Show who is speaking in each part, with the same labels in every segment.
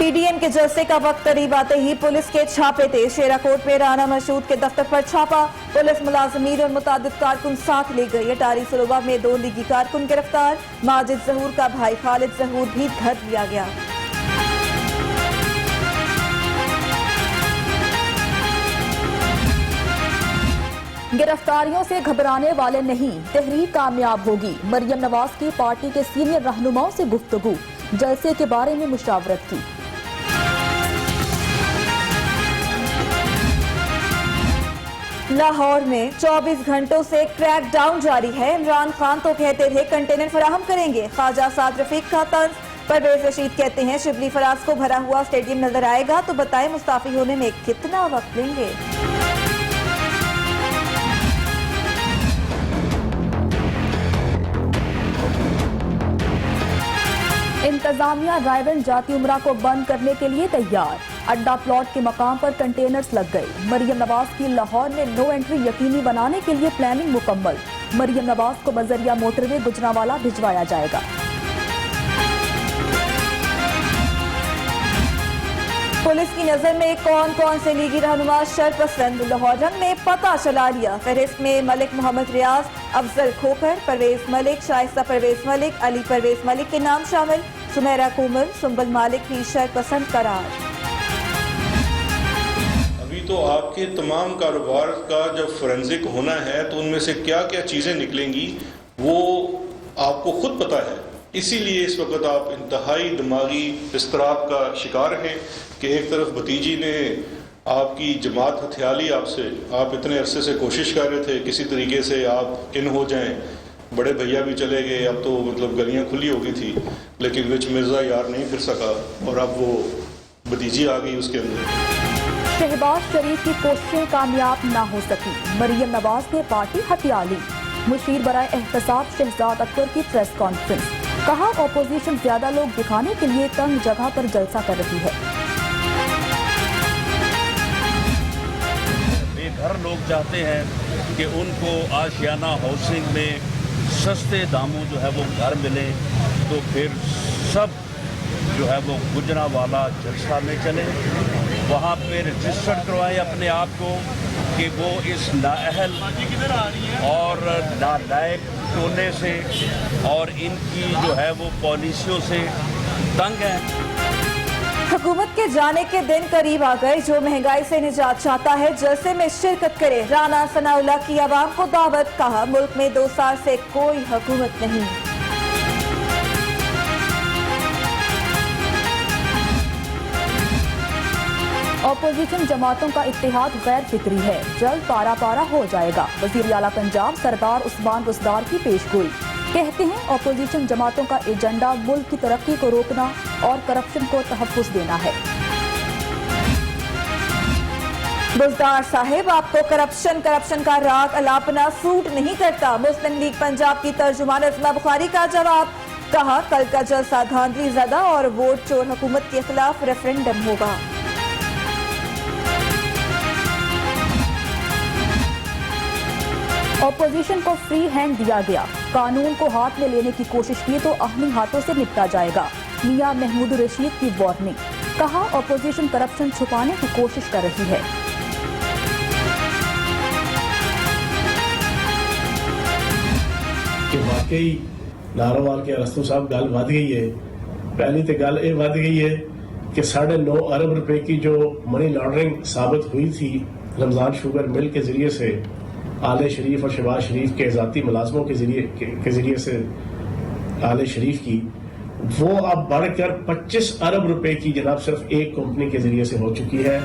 Speaker 1: PDM के जलसे का वक्त करीब आते ही पुलिस के छापे थे। शेराकोट में राना मशहूद के दफ्तर पर छापा। पुलिस मुलाजमीन और मुतादिद कारकुन साथ ले गई। अटारी सरोबा में 2 लीगी कारकुन गिरफ्तार। माजिद जहूर का भाई खालिद जहूर भी धर लिया गया। गिरफ्तारियों से घबराने वाले नहीं, तहरीक कामयाब होगी। मरियम नवाज की पार्टी के सीनियर रहनुमाओं से गुफ्तगू, जलसे के बारे में मुशावरत की। लाहौर में 24 घंटों से क्रैकडाउन जारी है। इमरान खान तो कहते थे कंटेनर फराहम करेंगे। ख्वाजा साद रफीक का तंज। परवेज रशीद कहते हैं शिबली फराज को भरा हुआ स्टेडियम नजर आएगा तो बताएं मुस्ताफी होने में कितना वक्त लेंगे। इंतजामिया रायवन जाती उमरा को बंद करने के लिए तैयार। अड्डा प्लॉट के मकाम पर कंटेनर्स लग गए। मरियम नवाज की लाहौर में नो एंट्री यकीनी बनाने के लिए प्लानिंग मुकम्मल। मरियम नवाज को बजरिया मोटरवे गुजरांवाला भिजवाया जाएगा। पुलिस की नजर में कौन कौन से लीगी रहनुमा शरपसंद, लाहौर में पता चला लिया। फहरिस्त में मलिक मोहम्मद रियाज, अफजल खोखर, परवेज मलिक, शाइस्ता परवेज मलिक, अली परवेज मलिक के नाम शामिल। सुमेरा कुमर, सुंबल मालिक भी शरपसंद करार।
Speaker 2: अभी तो आपके तमाम कारोबार का जब फोरेंसिक होना है तो उनमें से क्या क्या चीजें निकलेंगी वो आपको खुद पता है। इसीलिए इस वक्त आप इंतहाई दिमागी इस्तराब का शिकार हैं कि एक तरफ भतीजी ने आपकी जमात हथियाली आपसे, आप इतने अरसे से कोशिश कर रहे थे किसी तरीके से आप इन हो जाएं। बड़े भैया भी चले गए, अब तो मतलब गलियां खुली हो गई थी, लेकिन रिच मिर्जा यार नहीं फिर सका और अब वो भतीजी आ गई उसके अंदर।
Speaker 1: शहबाज शरीफ की कोशिशें कामयाब ना हो सकी। मरियम नवाज ने पार्टी हथिया ली। मुशीर बराए एहतसाब शहजाद अकबर की प्रेस कॉन्फ्रेंस, कहा ऑपोजिशन ज्यादा लोग दिखाने के लिए तंग जगह पर जलसा कर रही है।
Speaker 3: बेघर लोग चाहते हैं कि उनको आशियाना हाउसिंग में सस्ते दामों जो है वो घर मिले, तो फिर सब जो है वो गुजरांवाला जलसा में चले, वहाँ पे रजिस्टर करवाएं अपने आप को कि वो इस नाअहल और नालायक टोने से और इनकी जो है वो पॉलिसियों से तंग है।
Speaker 1: हुकूमत के जाने के दिन करीब आ गए। जो महंगाई से निजात चाहता है जलसे में शिरकत करे। राना सनाउल्लाह की आवाम को दावत, कहा मुल्क में 2 साल से कोई हुकूमत नहीं। ऑपोजिशन जमातों का इत्तेहाद गैर फिक्री है, जल्द पारा पारा हो जाएगा। वजीर आला पंजाब सरदार उस्मान बुज़दार की पेशगोई, कहते हैं ऑपोजिशन जमातों का एजेंडा मुल्क की तरक्की को रोकना और करप्शन को तहफ़्फ़ुज़ देना है। बुज़दार साहिब, आपको करप्शन का राग अलापना सूट नहीं करता। मुस्लिम लीग पंजाब की तर्जुमान अज़मा बुखारी का जवाब, कहा कल का जलसा धांधली ज़दा और वोट चोर हुकूमत के खिलाफ रेफरेंडम होगा। ऑपोजिशन को फ्री हैंड दिया गया, कानून को हाथ में लेने की कोशिश की तो अहमी हाथों से निपटा जाएगा। मियां महमूद रशीद की वार्निंग, कहा ऑपोजिशन करप्शन छुपाने की कोशिश कर रही है।
Speaker 4: कि वाकई नारोवाल के अरस्तु साहब गल वध गई है। पहली तो गल ये वध गई है कि 9.5 अरब रुपए की जो मनी लॉन्ड्रिंग साबित हुई थी रमजान शुगर मिल के जरिए से आले शरीफ और शहबाज शरीफ के ज़ाती मुलाजमों के जरिए से आले शरीफ की, वो अब बढ़कर 25 अरब रुपए की जनाब सिर्फ एक कंपनी के जरिए से हो चुकी है।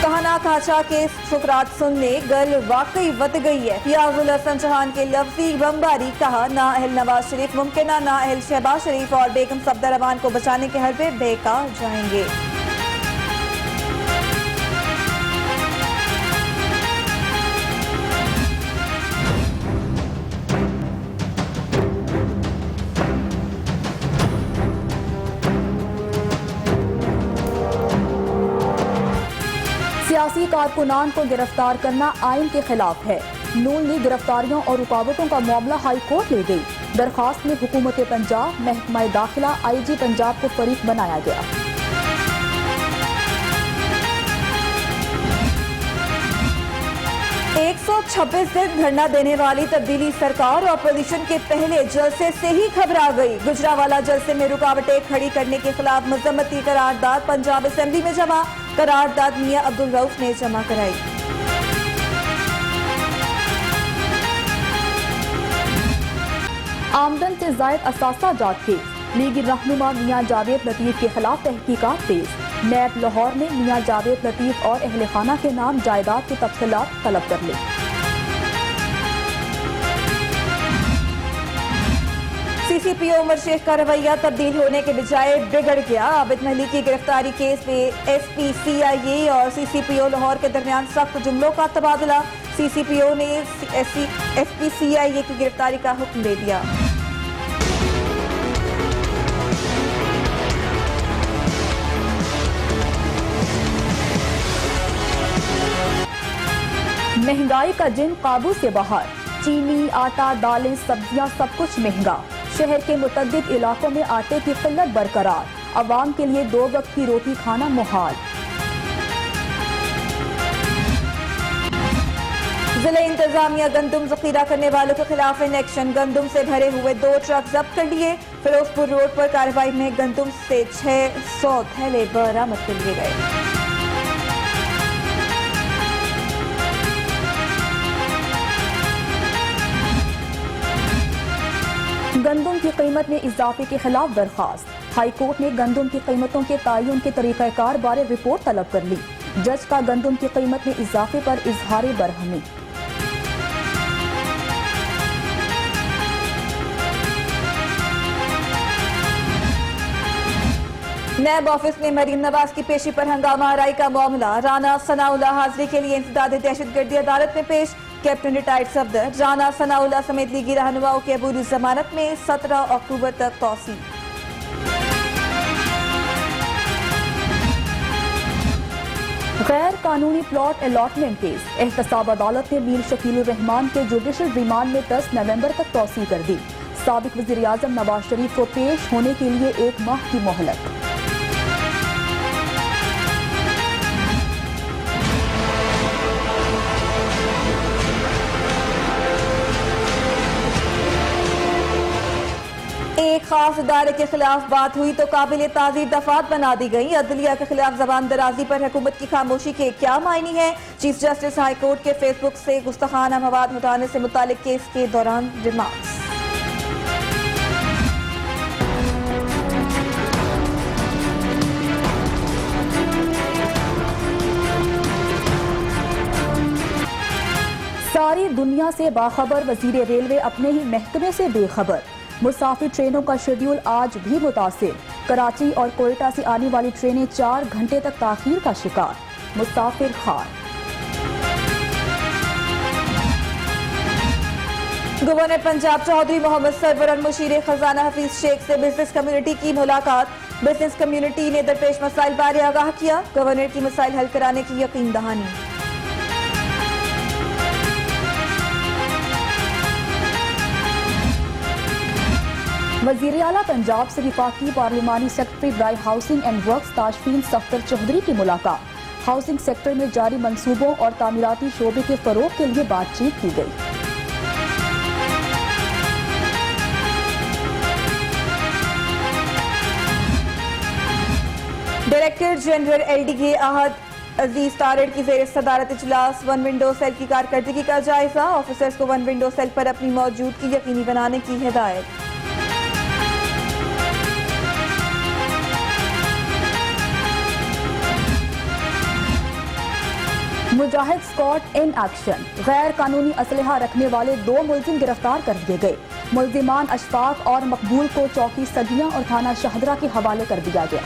Speaker 1: कहाना खाचा के शुक्रात सुनने गल वाकई वध गई है। फियाजुल हसन चौहान के लफ्जी बमबारी, कहा ना अहल नवाज शरीफ मुमकिन ना अहल शहबाज शरीफ और बेगम सफदर रहमान को बचाने के हलवे बेकार जाएंगे। सियासी कारकुनान को गिरफ्तार करना आइन के खिलाफ है। नून लीग गिरफ्तारियों और रुकावटों का मामला हाई कोर्ट ले गई। दरखास्त में हुकूमत पंजाब, महकमा दाखिला, IG पंजाब को फरीक बनाया गया। 126 दिन धरना देने वाली तब्दीली सरकार ऑपोजिशन के पहले जलसे से ही घबरा गई। गुजरावाला जलसे में रुकावटें खड़ी करने के खिलाफ मजम्मती करारदाद पंजाब असेंबली में जमा। करारदाद मियां अब्दुल रऊफ ने जमा कराई।
Speaker 5: आमदन से जायद असासा जात केस, लीगी रहनुमा मियां जावेद लतीफ के खिलाफ तहकीकात तेज। नैब लाहौर ने मियां जावेद लतीफ और अहले खाना के नाम जायदाद के तफसीलात तलब कर ली।
Speaker 1: सीसीपीओ उमर शेख का रवैया तब्दील होने के बजाय बिगड़ गया। आबिद महली की गिरफ्तारी केस में एसपी सीआईए और सीसीपीओ लाहौर के दरमियान सख्त जुमलों का तबादला। सीसीपीओ ने एसपी सीआईए की गिरफ्तारी का हुक्म दे दिया।
Speaker 5: महंगाई का जिन काबू से बाहर, चीनी, आटा, दालें, सब्जियां सब कुछ महंगा। शहर के मुतअद्दिद इलाकों में आटे की किल्लत बरकरार। अवाम के लिए 2 वक्त की रोटी खाना मुहाल।
Speaker 1: जिला इंतजामिया गंदुम जखीरा करने वालों के खिलाफ एक्शन। गंदुम से भरे हुए 2 ट्रक जब्त कर लिए। फिरोजपुर रोड पर कार्रवाई में गंदुम से 600 थैले बरामद कर लिए गए।
Speaker 5: गंदुम की कीमत में इजाफे के खिलाफ दरखास्त। हाई कोर्ट ने गंदुम की कीमतों के तयन के तरीकाकार बारे रिपोर्ट तलब कर ली। जज का गंदुम की कीमत में इजाफे पर इजहार बरहमी।
Speaker 1: नैब ऑफिस में मरीम नवाज की पेशी पर हंगामा आराई का मामला। राना सनाउल्लाह हाजिरी के लिए इंसदाद दहशतगर्दी अदालत में पेश। कैप्टन रिटायर्ड सफदर राना सनाउल्लाह समेत लीगी रहनुमाओं की अबूरी जमानत में 17 अक्टूबर तक तौसी।
Speaker 5: गैर कानूनी प्लॉट अलॉटमेंट केस। एहतसाब अदालत ने मीर शकीलुर रहमान के जुडिशल रिमांड में 10 नवंबर तक तौसी कर दी। साबिक वजीर आजम नवाज शरीफ को पेश होने के लिए 1 माह की मोहलत।
Speaker 1: एक खास इदारे के खिलाफ बात हुई तो काबिल ताज़ीर दफात बना दी गई। अदलिया के खिलाफ जबान दराजी पर हुकूमत की खामोशी के क्या मायने हैं? चीफ जस्टिस हाई कोर्ट के फेसबुक से गुस्ताखाना मवाद हटाने से मुतालिक केस के दौरान रिमार्क्स।
Speaker 5: सारी दुनिया से बाखबर वजीर रेलवे अपने ही महकमे से बेखबर। मुसाफिर ट्रेनों का शेड्यूल आज भी मुतासिर। कराची और कोयटा से आने वाली ट्रेनें 4 घंटे तक ताखीर का शिकार। मुसाफिर खार।
Speaker 1: गवर्नर पंजाब चौधरी मोहम्मद सरवर और मुशीर खजाना हफीज शेख से बिजनेस कम्युनिटी की मुलाकात। बिजनेस कम्युनिटी ने दरपेश मसाइल बारे आगाह किया। गवर्नर की मसाइल हल कराने की यकीन दहानी।
Speaker 5: वजीर आला पंजाब से विफाकी पार्लिमानी सेक्रेटरी ड्राई housing and works Tajfeen Safdar Chaudhry की मुलाकात। हाउसिंग सेक्टर में जारी मंसूबों और तामीराती शोबे के फरोग के लिए बातचीत की गई।
Speaker 1: डायरेक्टर जनरल LDK आहद अजीज तारड़ की ज़ेर सदारत इजलास। 1 विंडो सेल की कारकर्दगी का जायजा। ऑफिसर्स को 1 विंडो सेल पर अपनी मौजूदगी यकीनी बनाने की हिदायत।
Speaker 5: मुजाहिद स्क्वाड इन एक्शन। गैर कानूनी असलहा रखने वाले 2 मुलजिम गिरफ्तार कर दिए गए। मुलजिमान अशफाक और मकबूल को चौकी सदियां और थाना शाहदरा के हवाले कर दिया गया।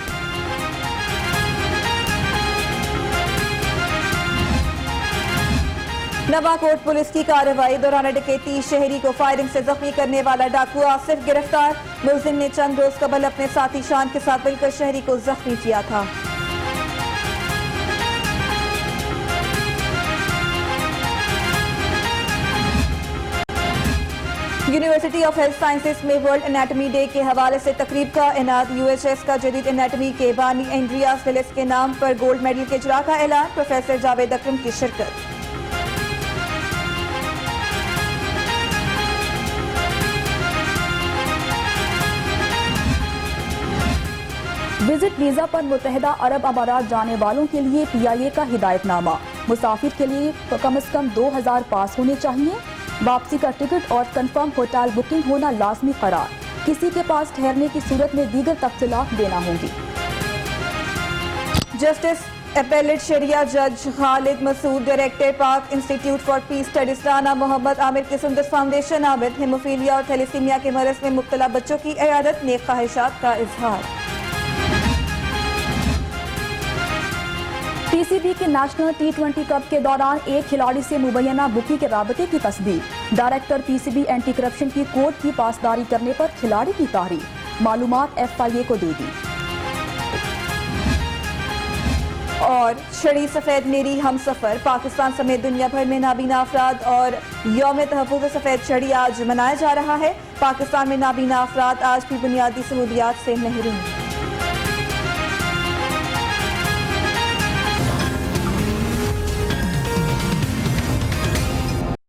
Speaker 1: नवाकोट पुलिस की कार्रवाई दौरान डकैती। शहरी को फायरिंग से जख्मी करने वाला डाकू आसिफ गिरफ्तार। मुलजिम ने चंद रोज कबल अपने साथी शान के साथ मिलकर शहरी को जख्मी किया था। यूनिवर्सिटी ऑफ हेल्थ साइंसेज में वर्ल्ड एनाटमी डे के हवाले से तकरीब का इनाद। UHS का जदीद एनाटमी के बानी एंड्रियास विलिस के नाम पर गोल्ड मेडल के इजरा का ऐलान। प्रोफेसर जावेद अकरम की शिरकत।
Speaker 5: विजिट वीजा पर मुत्तहिदा अरब अमारात जाने वालों के लिए PIA का हिदायतनामा। मुसाफिर के लिए कम से कम 2000 पास होने चाहिए। वापसी का टिकट और कंफर्म होटल बुकिंग होना लाजमी करार। किसी के पास ठहरने की सूरत में दीगर तफसीलात देना होंगी।
Speaker 1: जस्टिस एपेलेट शरिया जज Khalid Masood, director Pak institute for peace studies Rana Mohammad Aamir की सुंदर फाउंडेशन आमिर हेमोफीलिया और थैलेसीमिया के मरज में मुब्तला बच्चों की इयादत नेक ख्वाहिशात का इजहार।
Speaker 5: PCB के नेशनल T20 कप के दौरान एक खिलाड़ी से मुबैना बुकी के राबते की तस्दीक। डायरेक्टर PCB एंटी करप्शन की कोड की पासदारी करने पर खिलाड़ी की तारीफ। मालूमात FIA को दे दी।
Speaker 1: और शड़ी सफेद मेरी हम सफर, पाकिस्तान समेत दुनिया भर में नाबीना अफराद और यौम तहफ़्फ़ुज़ सफेद छड़ी आज मनाया जा रहा है। पाकिस्तान में नाबीना अफराद आज भी बुनियादी सहूलियात से महरूम।